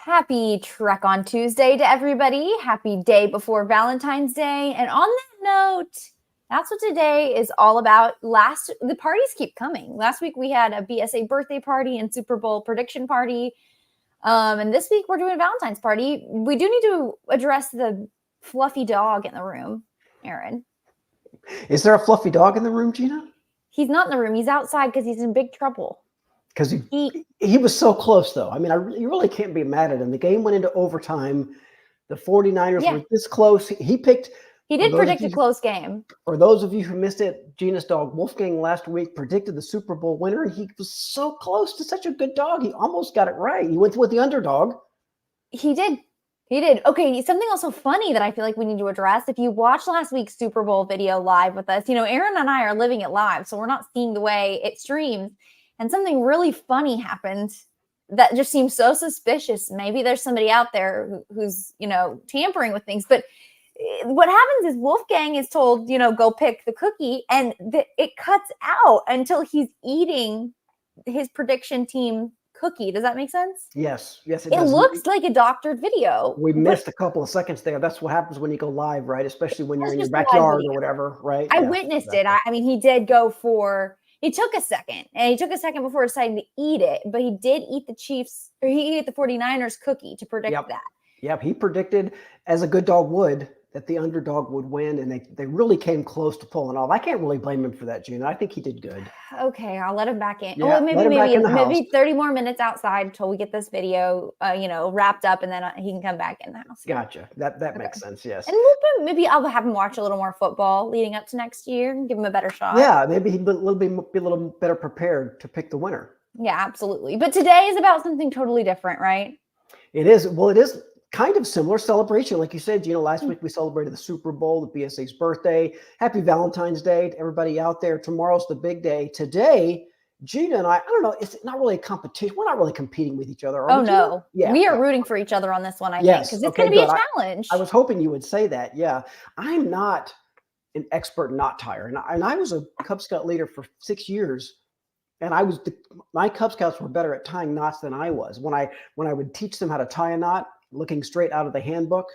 Happy Trek on Tuesday to everybody. Happy day before Valentine's Day. And on that note, that's what today is all about. The parties keep coming. Last week we had a BSA birthday party and Super Bowl prediction party. And this week we're doing a Valentine's party. We do need to address the fluffy dog in the room, Aaron. Is there a fluffy dog in the room, Gina? He's not in the room. He's outside because he's in big trouble. Because he was so close, though. I mean, you really can't be mad at him. The game went into overtime. The 49ers were this close. He did predict a close game. For those of you who missed it, Gina's dog Wolfgang last week predicted the Super Bowl winner, and he was so close to such a good dog. He almost got it right. He went with the underdog. He did. Okay, something also funny that I feel like we need to address. If you watched last week's Super Bowl video live with us, Aaron and I are living it live, so we're not seeing the way it streams. And something really funny happened that just seems so suspicious. Maybe there's somebody out there who's, tampering with things. But what happens is Wolfgang is told, go pick the cookie, and it cuts out until he's eating his prediction team cookie. Does that make sense? Yes, it does. Looks like a doctored video. We missed a couple of seconds there. That's what happens when you go live, right? Especially when you're in your backyard or whatever, right? I witnessed it. I mean, he did go for... He took a second, and he took a second before deciding to eat it, but he did eat he ate the 49ers cookie to predict that. Yep, he predicted, as a good dog would, that the underdog would win, and they really came close to pulling off. I can't really blame him for that, Gina. I think he did good. Okay, I'll let him back in. Yeah, maybe 30 more minutes outside until we get this video, wrapped up, and then he can come back in the house. Gotcha. That makes sense. Yes. And maybe I'll have him watch a little more football leading up to next year and give him a better shot. Yeah, maybe he'd be a little better prepared to pick the winner. Yeah, absolutely. But today is about something totally different, right? It is. Well, it is kind of similar celebration. Like you said, last week we celebrated the Super Bowl, the BSA's birthday. Happy Valentine's Day to everybody out there. Tomorrow's the big day. Today, Gina and I don't know, it's not really a competition. We're not really competing with each other. Oh, no. Yeah, we are rooting for each other on this one, I think, because it's going to be a challenge. I was hoping you would say that. Yeah. I'm not an expert knot tire. And I was a Cub Scout leader for 6 years. And my Cub Scouts were better at tying knots than I was. When I would teach them how to tie a knot, looking straight out of the handbook,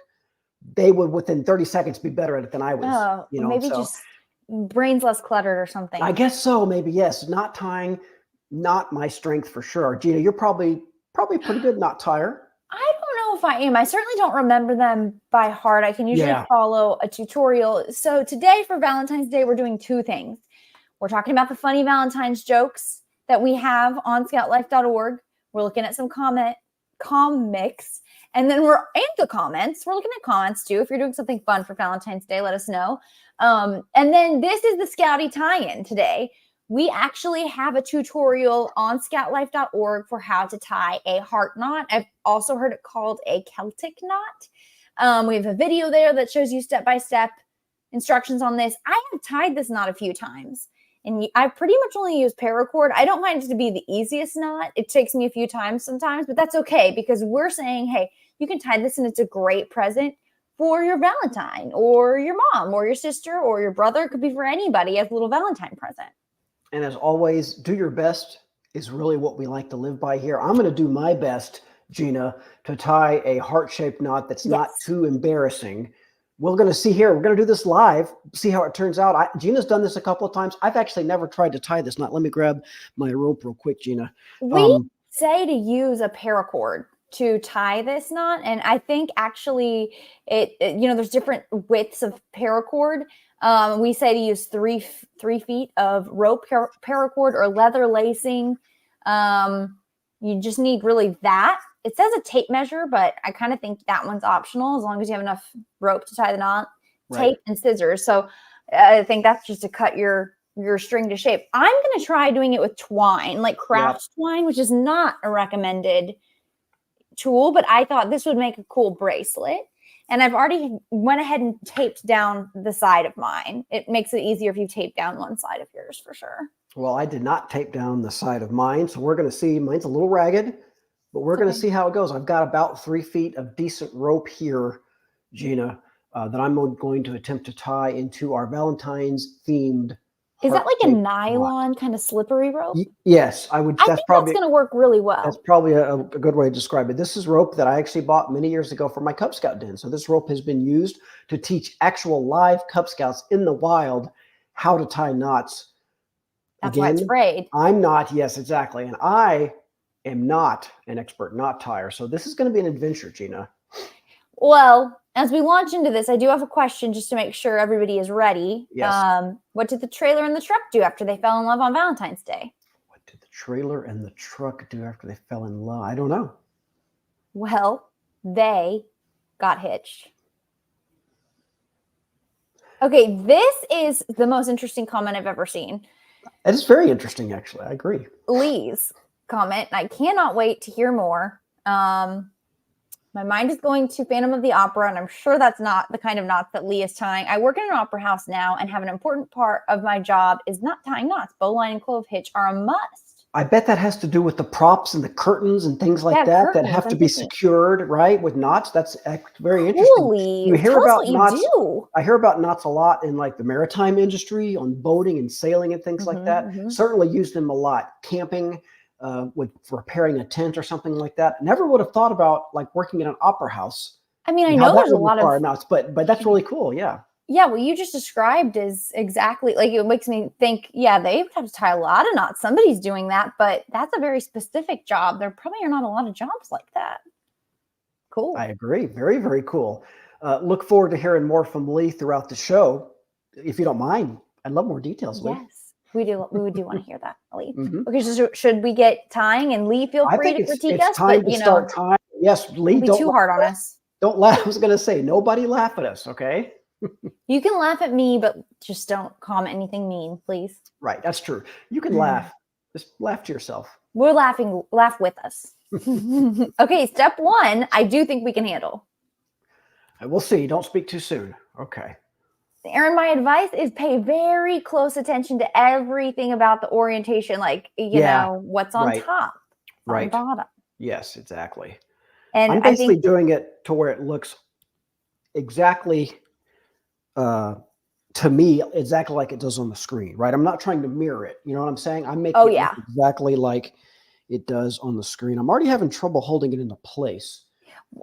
they would within 30 seconds be better at it than I was. Maybe just brains less cluttered or something. I guess so. Maybe, yes. Knot tying, not my strength for sure. Gina, you're probably pretty good knot tire. I don't know if I am. I certainly don't remember them by heart. I can usually follow a tutorial. So today for Valentine's Day, we're doing two things. We're talking about the funny Valentine's jokes that we have on scoutlife.org. We're looking at some comics. And then the comments. We're looking at comments too. If you're doing something fun for Valentine's Day, let us know. And then this is the Scouty tie-in today. We actually have a tutorial on scoutlife.org for how to tie a heart knot. I've also heard it called a Celtic knot. We have a video there that shows you step-by-step instructions on this. I have tied this knot a few times. And I pretty much only use paracord. I don't find it to be the easiest knot. It takes me a few times sometimes, but that's okay because we're saying, hey, you can tie this and it's a great present for your Valentine or your mom or your sister or your brother. It could be for anybody as a little Valentine present. And as always, do your best is really what we like to live by here. I'm going to do my best, Gina, to tie a heart-shaped knot that's not too embarrassing. We're going to see here. We're going to do this live, see how it turns out. Gina's done this a couple of times. I've actually never tried to tie this knot. Let me grab my rope real quick, Gina. We say to use a paracord to tie this knot. And I think actually there's different widths of paracord. We say to use three feet of rope paracord or leather lacing. You just need really that. It says a tape measure, but I kind of think that one's optional as long as you have enough rope to tie the knot, tape and scissors. So I think that's just to cut your string to shape. I'm going to try doing it with twine, like craft twine, which is not a recommended tool, but I thought this would make a cool bracelet. And I've already went ahead and taped down the side of mine. It makes it easier if you tape down one side of yours for sure. Well, I did not tape down the side of mine, so we're going to see. Mine's a little ragged, but we're going to see how it goes. I've got about 3 feet of decent rope here, Gina, that I'm going to attempt to tie into our Valentine's themed Is that like a heart-shaped nylon kind of slippery rope? Yes, I would. I think that's going to work really well. That's probably a good way to describe it. This is rope that I actually bought many years ago for my Cub Scout den. So this rope has been used to teach actual live Cub Scouts in the wild how to tie knots. That's why it's frayed. I'm not. Yes, exactly. And I am not an expert knot tire. So this is going to be an adventure, Gina. Well, as we launch into this, I do have a question just to make sure everybody is ready. Yes. What did the trailer and the truck do after they fell in love on Valentine's Day? What did the trailer and the truck do after they fell in love? I don't know. Well, they got hitched. Okay, this is the most interesting comment I've ever seen. It is very interesting, actually. I agree. Lee's comment, and I cannot wait to hear more. My mind is going to Phantom of the Opera, and I'm sure that's not the kind of knots that Lee is tying. I work in an opera house now and have an important part of my job is not tying knots. Bowline and clove hitch are a must. I bet that has to do with the props and the curtains and things like that have to be secured, right, with knots. That's very interesting. You hear about knots. I hear about knots a lot in like the maritime industry on boating and sailing and things like that. Certainly used them a lot. Camping, with repairing a tent or something like that. Never would have thought about like working in an opera house. I mean, I know there's a lot of knots, but that's really cool. Yeah. Yeah, what you just described is exactly like it makes me think, yeah, they have to tie a lot of knots. Somebody's doing that, but that's a very specific job. There probably are not a lot of jobs like that. Cool. I agree. Very, very cool. Look forward to hearing more from Lee throughout the show. If you don't mind, I'd love more details, Lee. Yes. We do want to hear that, Lee. Okay, so should we get tying? And Lee, feel free to critique us. Time to start tying. Yes, Lee, don't be too hard on us. Don't laugh. I was going to say, nobody laugh at us, okay? You can laugh at me, but just don't comment anything mean, please. Right, that's true. You can laugh. Just laugh to yourself. We're laughing. Laugh with us. Okay, step 1, I do think we can handle. We'll see. Don't speak too soon. Okay. Aaron, my advice is pay very close attention to everything about the orientation, like, you know, what's on top, on bottom. Yes, exactly. And I'm basically doing it to where it looks exactly, to me, exactly like it does on the screen, right? I'm not trying to mirror it. You know what I'm saying? I'm making it look exactly like it does on the screen. I'm already having trouble holding it into place.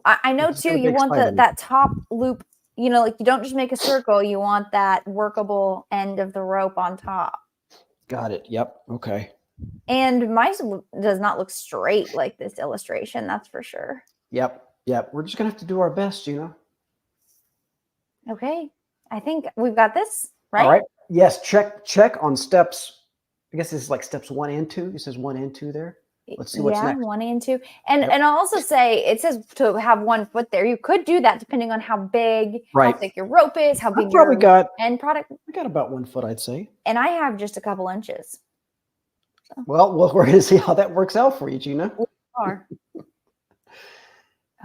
I know too, you want that top loop. You know, like you don't just make a circle, you want that workable end of the rope on top. Got it. Yep. Okay. And mine does not look straight like this illustration, that's for sure. Yep. Yep. We're just going to have to do our best, you know. Okay. I think we've got this, right? All right. Yes. Check on steps. I guess this is like steps 1 and 2. It says 1 and 2 there. Let's see what's next. 1 and 2. And I'll also say it says to have 1 foot there. You could do that depending on how big, how thick your rope is, how big your end product. I got about 1 foot, I'd say. And I have just a couple inches. So. Well, we're going to see how that works out for you, Gina. We are.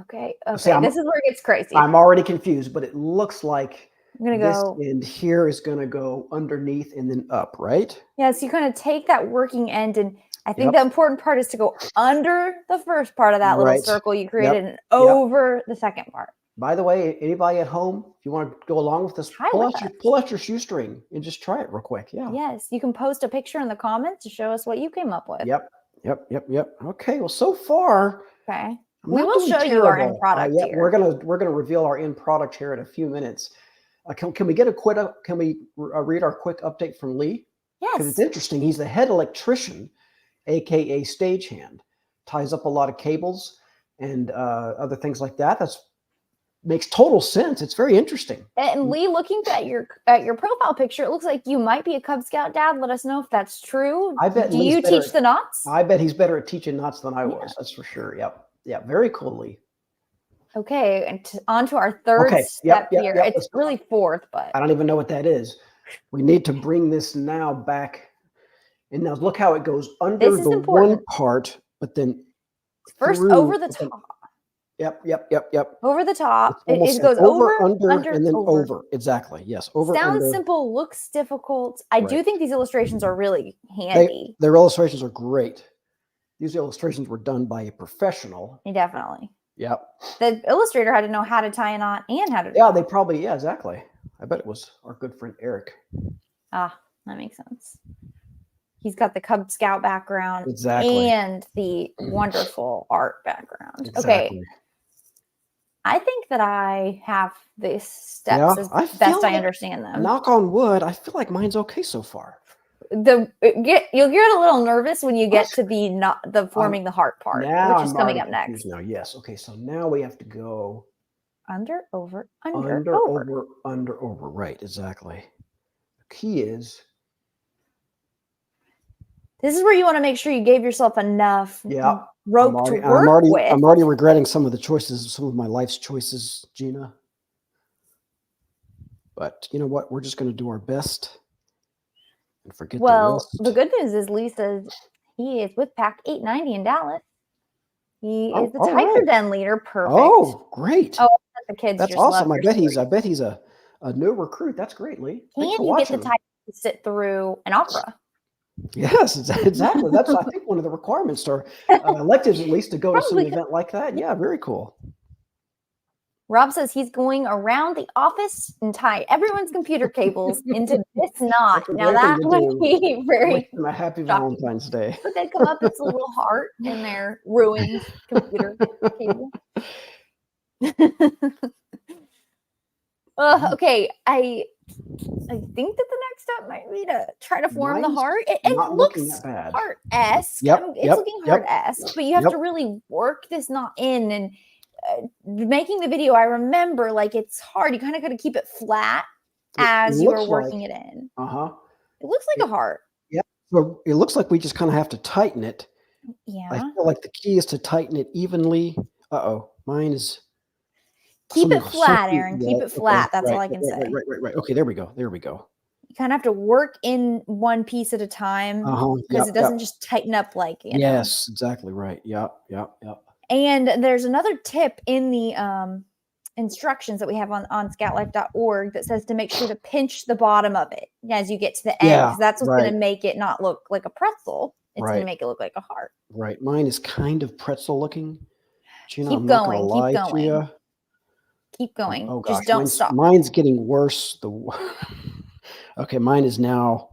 Okay. See, this is where it gets crazy. I'm already confused, but it looks like I'm going to go. This end here is going to go underneath and then up, right? Yeah, so you kind of take that working end, and I think the important part is to go under the first part of that little circle you created and over the second part. By the way, anybody at home, if you want to go along with this, pull out your shoestring and just try it real quick. Yeah. Yes, you can post a picture in the comments to show us what you came up with. Yep. Okay, well, so far, we will show you our end product here. We're gonna reveal our end product here in a few minutes. Can we get a quick? Can we read our quick update from Lee? Yes. Because it's interesting. He's the head electrician, aka stagehand. Ties up a lot of cables and other things like that. Makes total sense. It's very interesting. And Lee, looking at your profile picture, it looks like you might be a Cub Scout dad. Let us know if that's true. I bet. Do you teach the knots? I bet he's better at teaching knots than I was. That's for sure. Yep. Yeah. Very cool, Lee. Okay, and on to our third step here. It's really 4th, but I don't even know what that is. We need to bring this now back. And now look how it goes under the one part, but then first over the top. Yep. Over the top. It goes over, under, and then over. Exactly. Yes. Over. Sounds simple, looks difficult. I do think these illustrations are really handy. Their illustrations are great. These illustrations were done by a professional. Definitely. Yep. The illustrator had to know how to tie a knot and how to. Yeah, they probably. Yeah, exactly. I bet it was our good friend Eric. Ah, That makes sense. He's got the Cub Scout background and the wonderful art background. Exactly. Okay. I think that I have these steps as best I understand them. Knock on wood, I feel like mine's okay so far. You'll get a little nervous when you get to the forming the heart part, which is coming up next. Now, yes. Okay, so now we have to go under, over, over. Right, exactly. The key is this is where you want to make sure you gave yourself enough rope to work with. I'm already regretting some of my life's choices, Gina. But you know what? We're just going to do our best and forget the rest. The good news is he is with Pack 890 in Dallas. He is the Tiger Den leader. Perfect. Oh, great. Oh, the kids. That's awesome. I bet he's a new recruit. That's great, Lee. And you get the Tiger to sit through an opera. Yes, exactly. That's I think one of the requirements for electives, at least, to go to some event like that. Yeah, very cool. Rob says he's going around the office and tie everyone's computer cables into this knot. Now that would be very a happy Valentine's Day. But they'd come up as a little heart in their ruined computer cable. Okay, I think that the next step might be to try to form the heart. And it looks heart-esque. It's looking heart-esque, but you have to really work this knot in. And making the video, I remember, like, it's hard. You kind of got to keep it flat as you are working it in. It looks like a heart. Yeah. So it looks like we just kind of have to tighten it. Yeah. I feel like the key is to tighten it evenly. Mine is. Keep it flat, Aaron. Keep it flat. That's all I can say. Right. Okay, there we go. You kind of have to work in one piece at a time because it doesn't just tighten up like, Yes, exactly right. Yep. And there's another tip in the instructions that we have on scoutlife.org that says to make sure to pinch the bottom of it as you get to the end, because that's what's going to make it not look like a pretzel. It's going to make it look like a heart. Right. Mine is kind of pretzel looking. Gina, keep going. Keep going. Oh gosh, just don't stop. Mine's getting worse. Okay, mine is now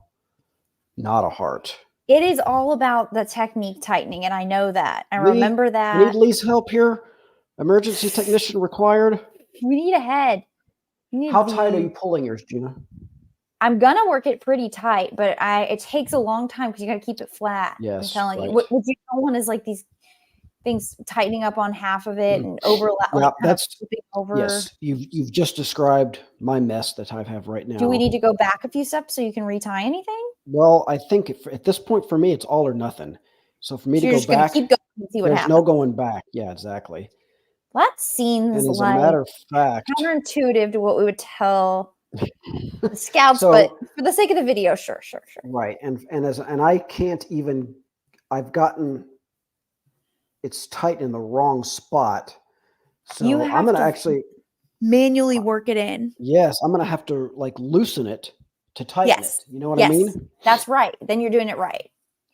not a heart. It is all about the technique tightening, and I know that. I remember that. We need Lee's help here. Emergency technician required. We need a head. How tight are you pulling yours, Gina? I'm gonna work it pretty tight, but it takes a long time because you got to keep it flat. Yes, I'm telling you. What you don't want is like these things tightening up on half of it and overlap. Yeah, that's over. Yes, you've just described my mess that I have right now. Do we need to go back a few steps so you can retie anything? Well, I think at this point for me, it's all or nothing. So for me to go back, keep going and see what happens. There's no going back. Yeah, exactly. Well, that seems as a matter of fact, counterintuitive to what we would tell the scouts, but for the sake of the video, sure. Right, and I can't even. I've gotten. It's tight in the wrong spot. So I'm going to actually manually work it in. Yes, I'm going to have to like loosen it to tighten it. You know what I mean? That's right. Then you're doing it right.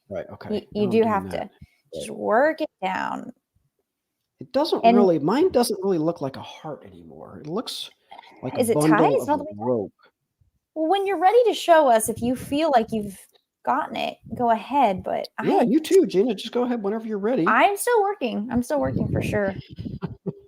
Right. Okay. You do have to just work it down. It doesn't really, mine doesn't really look like a heart anymore. It looks like a bundle of rope. Well, when you're ready to show us, if you feel like you've gotten it, go ahead. But you too, Gina. Just go ahead whenever you're ready. I'm still working for sure.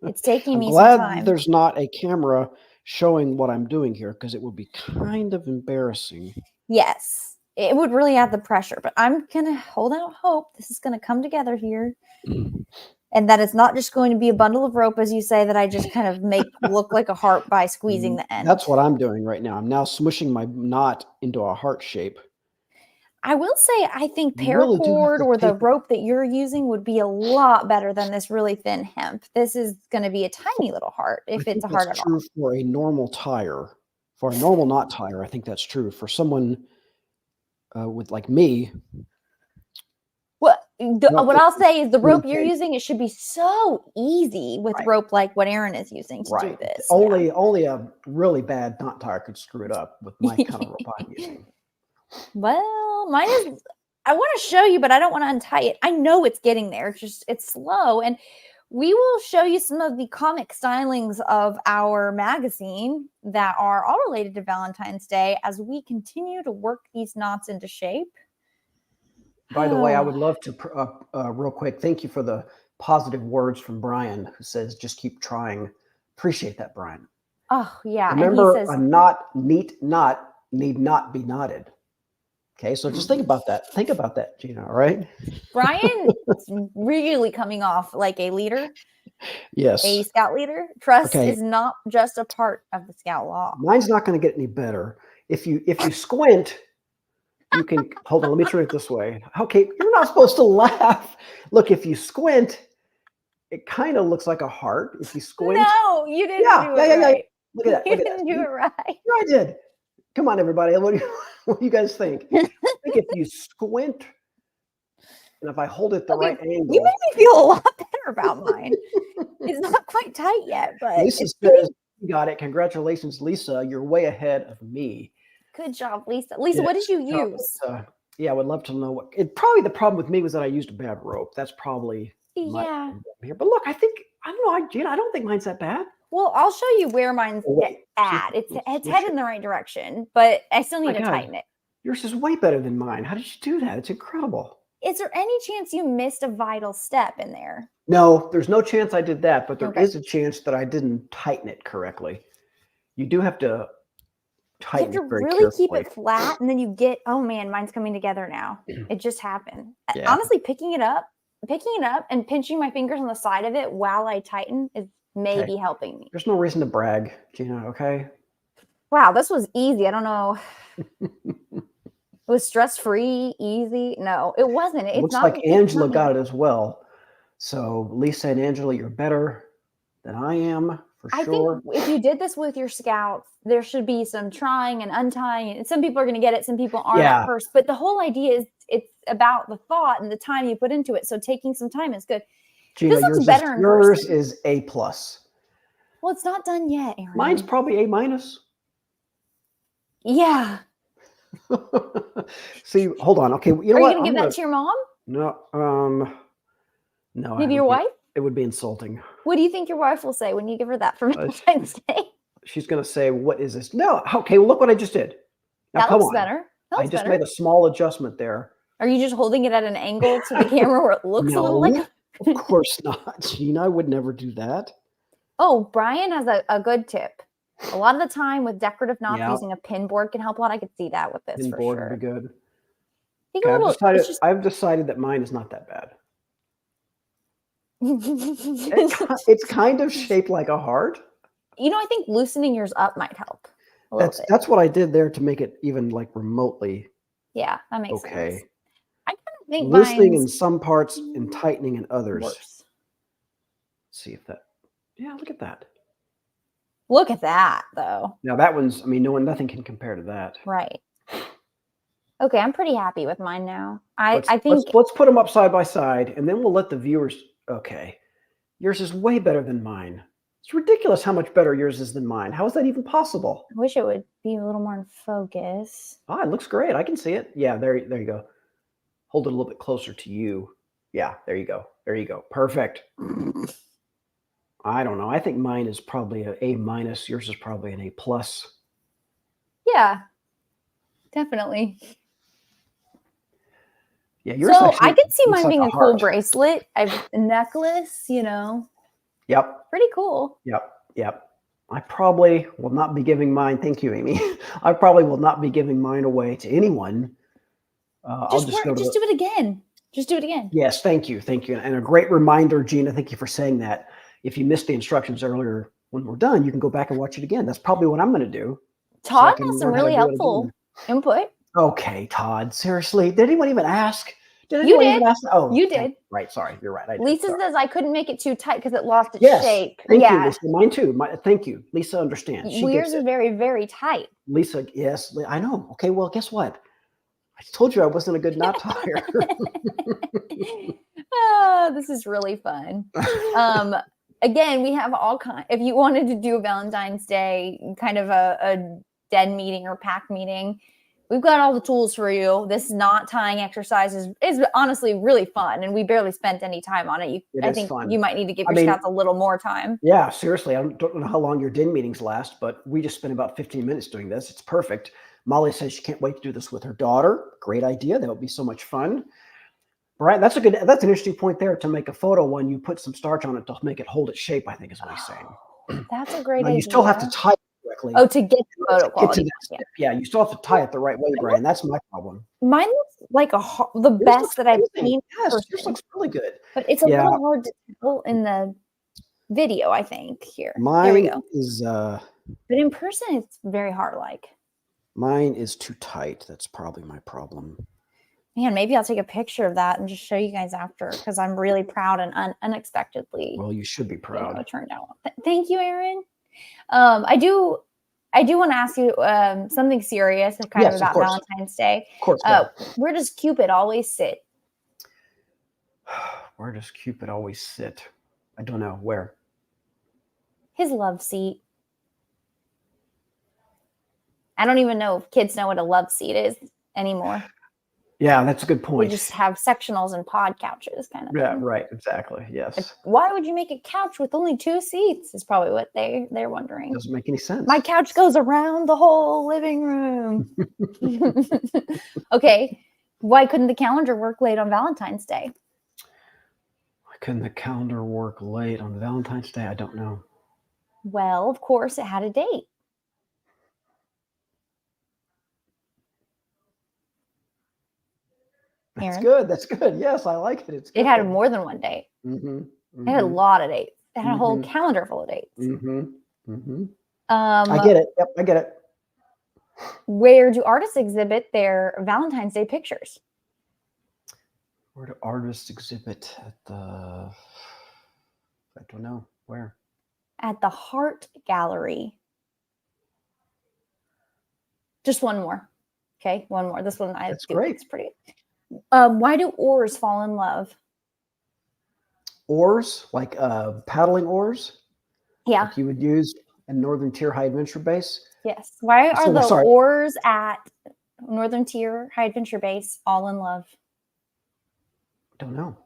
It's taking me some time. Glad there's not a camera showing what I'm doing here because it would be kind of embarrassing. Yes, it would really add the pressure. But I'm gonna hold out hope this is gonna come together here, and that it's not just going to be a bundle of rope, as you say, that I just kind of make look like a heart by squeezing the end. That's what I'm doing right now. I'm now smushing my knot into a heart shape. I will say, I think paracord or the rope that you're using would be a lot better than this really thin hemp. This is going to be a tiny little heart if it's a heart at all. That's true for a normal tire. For a normal knot tire, I think that's true. For someone with like me. What I'll say is the rope you're using, it should be so easy with rope like what Aaron is using to do this. Only a really bad knot tire could screw it up with my kind of rope I'm using. Well, mine is, I want to show you, but I don't want to untie it. I know it's getting there. It's slow. And we will show you some of the comic stylings of our magazine that are all related to Valentine's Day as we continue to work these knots into shape. By the way, I would love to, real quick, thank you for the positive words from Brian, who says, just keep trying. Appreciate that, Brian. Oh, yeah. Remember, and he says, a neat knot need not be knotted. Okay, so just think about that. Think about that, Gina, all right? Brian is really coming off like a leader. Yes. A scout leader. Trust is not just a part of the scout law. Mine's not going to get any better. If you squint, you can hold on. Let me turn it this way. Okay, you're not supposed to laugh. Look, if you squint, it kind of looks like a heart. If you squint, no, you didn't do it right. Look at that. You didn't do it right. No, I did. Come on, everybody. What do you guys think? I think if you squint, and if I hold it the right angle, you made me feel a lot better about mine. It's not quite tight yet, but Lisa says you got it. Congratulations, Lisa. You're way ahead of me. Good job, Lisa. Lisa, what did you use? Yeah, I would love to know what. Probably the problem with me was that I used a bad rope. That's probably here. But look, I don't know, Gina. I don't think mine's that bad. Well, I'll show you where mine's at. It's headed in the right direction, but I still need to tighten it. Yours is way better than mine. How did you do that? It's incredible. Is there any chance you missed a vital step in there? No, there's no chance I did that, but there is a chance that I didn't tighten it correctly. You do have to tighten it very really carefully. Keep it flat, and then you get, oh man, mine's coming together now. It just happened. Yeah. Honestly, picking it up and pinching my fingers on the side of it while I tighten is maybe helping me. There's no reason to brag, Gina, okay? Wow, this was easy. I don't know. It was stress-free, easy. No, it wasn't. It looks like Angela got it as well. So Lisa and Angela, you're better than I am, for sure. I think if you did this with your scouts, there should be some trying and untying. And some people are going to get it, some people aren't at first. But the whole idea is it's about the thought and the time you put into it. So taking some time is good. Gina, this looks better in yours person. is A+. Well, it's not done yet, Aaron. Mine's probably A-. Yeah. See, hold on. Okay, you know what? Are you going to give that to your mom? No. No. Maybe your wife? It would be insulting. What do you think your wife will say when you give her that for Valentine's Day? She's going to say, what is this? No. Okay, well, look what I just did. Now, that looks better. I just made a small adjustment there. Are you just holding it at an angle to the camera where it looks a little like of course not, Gina. I would never do that. Oh, Brian has a good tip. A lot of the time with decorative knots, using a pin board can help a lot. I could see that with this for sure. Would be good. Okay, I've decided that mine is not that bad. It's kind of shaped like a heart. You know, I think loosening yours up might help. That's what I did there to make it even like remotely. Yeah, that makes sense. I kind of think loosening in some parts and tightening in others. Worse. Let's see if that. Yeah, look at that. Look at that, though. Now that one's. I mean, nothing can compare to that. Right. Okay, I'm pretty happy with mine now. I think let's put them up side by side, and then we'll let the viewers. Okay, yours is way better than mine. It's ridiculous how much better yours is than mine. How is that even possible? I wish it would be a little more in focus. Ah, it looks great. I can see it. Yeah, there you go. Hold it a little bit closer to you. Yeah, there you go. There you go. Perfect. I don't know. I think mine is probably an A-. Yours is probably an A+. Yeah, definitely. Yeah, yours. So I could see mine being a cool bracelet, a necklace. You know. Yep. Pretty cool. Yep. I probably will not be giving mine. Thank you, Amy. I probably will not be giving mine away to anyone. Just do it again. Just do it again. Yes, thank you. And a great reminder, Gina. Thank you for saying that. If you missed the instructions earlier, when we're done, you can go back and watch it again. That's probably what I'm going to do. Todd has some really helpful input. Okay, Todd. Seriously, did anyone even ask? Did anyone even ask? Oh, you did. Right. Sorry. You're right. Lisa says I couldn't make it too tight because it lost its shape. Thank you, Lisa. Mine too. Thank you. Lisa understands. Yours is very, very tight. Lisa, yes. I know. Okay, well, guess what? I told you I wasn't a good knot tire. Oh, this is really fun. Again, we have all kinds. If you wanted to do a Valentine's Day kind of a den meeting or pack meeting, we've got all the tools for you. This knot tying exercise is honestly really fun, and we barely spent any time on it. I think fun. you might need to give your scouts a little more time. Yeah, seriously. I don't know how long your DIN meetings last, but we just spent about 15 minutes doing this. It's perfect. Molly says she can't wait to do this with her daughter. Great idea. That would be so much fun. Right. That's an interesting point there, to make a photo when you put some starch on it to make it hold its shape, I think is what he's saying. That's a great idea. You still have to tie it correctly. Oh, to get the photo quality. Yeah, you still have to tie it the right way, Brian. That's my problem. Mine looks like the best that I've seen. Yes, yours looks really good. But it's a little hard to tell in the video, I think. Here. There we go. Is but in person, it's very heart-like. Mine is too tight. That's probably my problem. Man, maybe I'll take a picture of that and just show you guys after, because I'm really proud and unexpectedly. Well, you should be proud. It turned out. Thank you, Aaron. I do want to ask you something serious, kind of about Valentine's Day. Of course. Where does Cupid always sit? Where does Cupid always sit? I don't know. Where? His love seat. I don't even know if kids know what a love seat is anymore. Yeah, that's a good point. We just have sectionals and pod couches, kind of. Yeah, thing. Right. Exactly. Yes. Like, why would you make a couch with only 2 seats? Is probably what they're wondering. Doesn't make any sense. My couch goes around the whole living room. Okay. Why couldn't the calendar work late on Valentine's Day? Why couldn't the calendar work late on Valentine's Day? I don't know. Well, of course, it had a date. That's good. That's good. Yes, I like it. It's good. It had more than one date. It had a lot of dates. It had a whole calendar full of dates. I get it. Yep, I get it. Where do artists exhibit their Valentine's Day pictures? Where do artists exhibit at the? I don't know. Where? At the Heart Gallery. Just one more. Okay, one more. This one That's great. It's pretty. Why do oars fall in love? Oars, like paddling oars? Yeah. Like you would use in Northern Tier High Adventure Base? Yes. Why are the oars at Northern Tier High Adventure Base all in love? Don't know.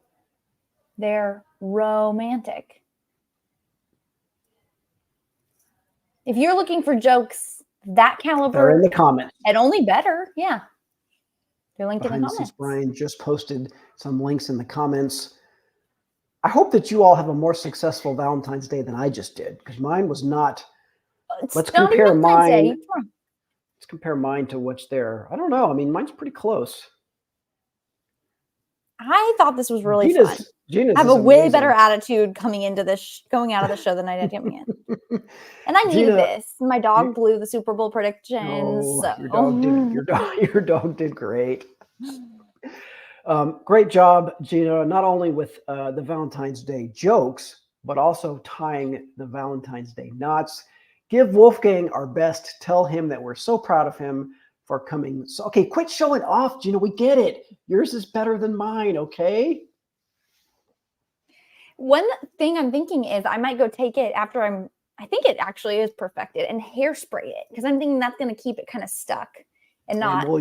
They're romantic. If you're looking for jokes that caliber, they're in the comments. And only better, yeah. They're linked in the comments. Brian just posted some links in the comments. I hope that you all have a more successful Valentine's Day than I just did, because mine was not. Let's compare mine. Let's compare mine to what's there. I don't know. I mean, mine's pretty close. I thought this was really fun. I have a way better attitude coming into this, going out of the show than I did coming in. And I needed this. My dog blew the Super Bowl predictions. Your dog did great. Great job, Gina. Not only with the Valentine's Day jokes, but also tying the Valentine's Day knots. Give Wolfgang our best. Tell him that we're so proud of him for coming. So, okay, quit showing off, Gina. We get it. Yours is better than mine, okay? One thing I'm thinking is I might go take it after I think it actually is perfected, and hairspray it, because I'm thinking that's going to keep it kind of stuck and not. And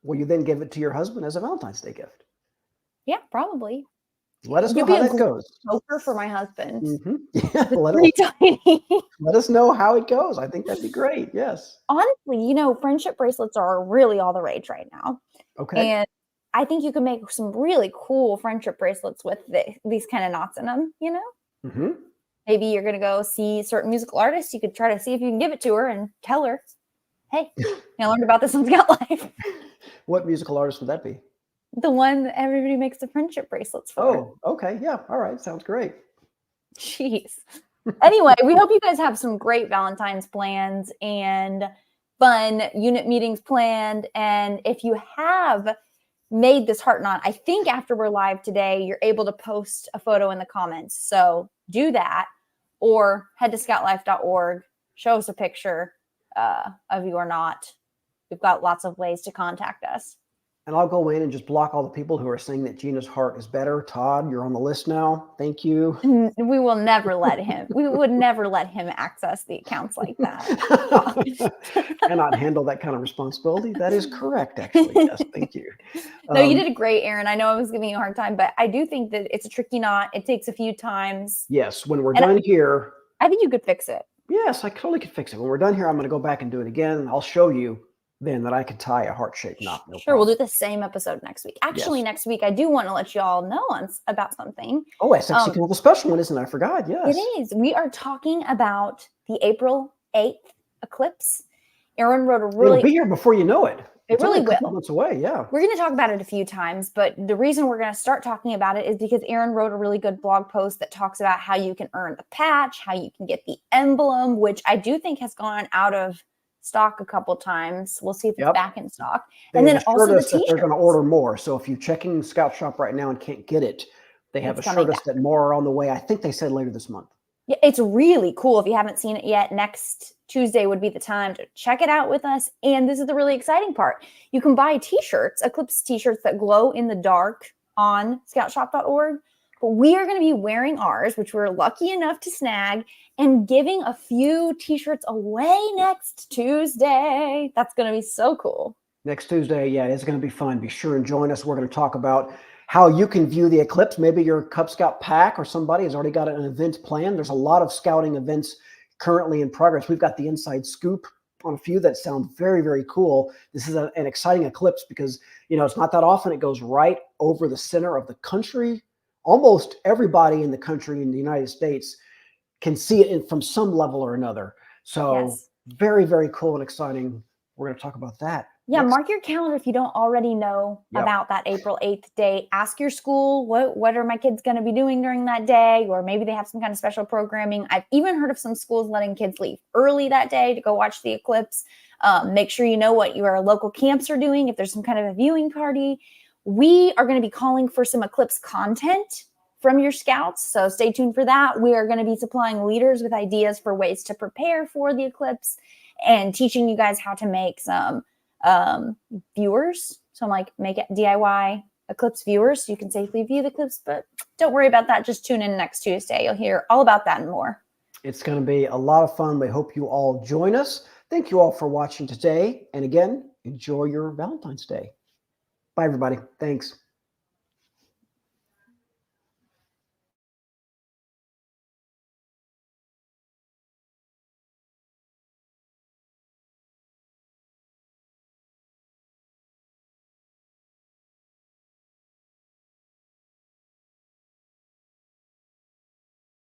will you then give it to your husband as a Valentine's Day gift? Yeah, probably. Let us know how that goes. Smoker for my husband. Yeah, let us know how it goes. I think that'd be great. Yes. Honestly, friendship bracelets are really all the rage right now. Okay. And I think you can make some really cool friendship bracelets with these kind of knots in them, Maybe you're going to go see certain musical artists. You could try to see if you can give it to her and tell her, hey, I learned about this on Scout Life. What musical artist would that be? The one that everybody makes the friendship bracelets for. Oh, okay. Yeah. All right. Sounds great. Jeez. Anyway, we hope you guys have some great Valentine's plans and fun unit meetings planned. And if you have made this heart knot, I think after we're live today, you're able to post a photo in the comments. So do that, or head to scoutlife.org, show us a picture of your knot. We've got lots of ways to contact us. And I'll go in and just block all the people who are saying that Gina's heart is better. Todd, you're on the list now. Thank you. We will never let him. We would never let him access the accounts like that. Cannot handle that kind of responsibility. That is correct, actually. Yes, thank you. No, you did a great, Aaron. I know I was giving you a hard time, but I do think that it's a tricky knot. It takes a few times. Yes, when we're done here. I think you could fix it. Yes, I totally could fix it. When we're done here, I'm going to go back and do it again. I'll show you then that I can tie a heart-shaped knot. No sure, problem. We'll do the same episode next week. Actually, next week, I do want to let you all know about something. Oh, it's actually kind of a special one, isn't it? I forgot, yes. It is. We are talking about the April 8th eclipse. Aaron wrote a really... It'll be here before you know it. It really will. A couple months away, yeah. We're going to talk about it a few times, but the reason we're going to start talking about it is because Aaron wrote a really good blog post that talks about how you can earn the patch, how you can get the emblem, which I do think has gone out of stock a couple times. We'll see if it's back in stock. And then also the t-shirts. They're going to order more. So if you're checking Scout Shop right now and can't get it, they have assured us that more are on the way. I think they said later this month. Yeah, it's really cool. If you haven't seen it yet, next Tuesday would be the time to check it out with us. And this is the really exciting part. You can buy t-shirts, Eclipse t-shirts that glow in the dark on scoutshop.org. But we are going to be wearing ours, which we're lucky enough to snag, and giving a few t-shirts away next Tuesday. That's going to be so cool. Next Tuesday, yeah, it's going to be fun. Be sure and join us. We're going to talk about how you can view the eclipse. Maybe your Cub Scout pack or somebody has already got an event planned. There's a lot of scouting events currently in progress. We've got the inside scoop on a few that sound very, very cool. This is an exciting eclipse because, you know, it's not that often. It goes right over the center of the country. Almost everybody in the country in the United States can see it from some level or another. So very, very cool and exciting. We're going to talk about that. Yeah, mark your calendar if you don't already know about that April 8th day. Ask your school, what are my kids going to be doing during that day? Or maybe they have some kind of special programming. I've even heard of some schools letting kids leave early that day to go watch the eclipse. Make sure you know what your local camps are doing, if there's some kind of a viewing party. We are going to be calling for some eclipse content from your scouts, so stay tuned for that. We are going to be supplying leaders with ideas for ways to prepare for the eclipse and teaching you guys how to make some viewers. So I'm like, make it DIY eclipse viewers so you can safely view the eclipse, but don't worry about that. Just tune in next Tuesday. You'll hear all about that and more. It's going to be a lot of fun. We hope you all join us. Thank you all for watching today. And again, enjoy your Valentine's Day. Bye, everybody. Thanks.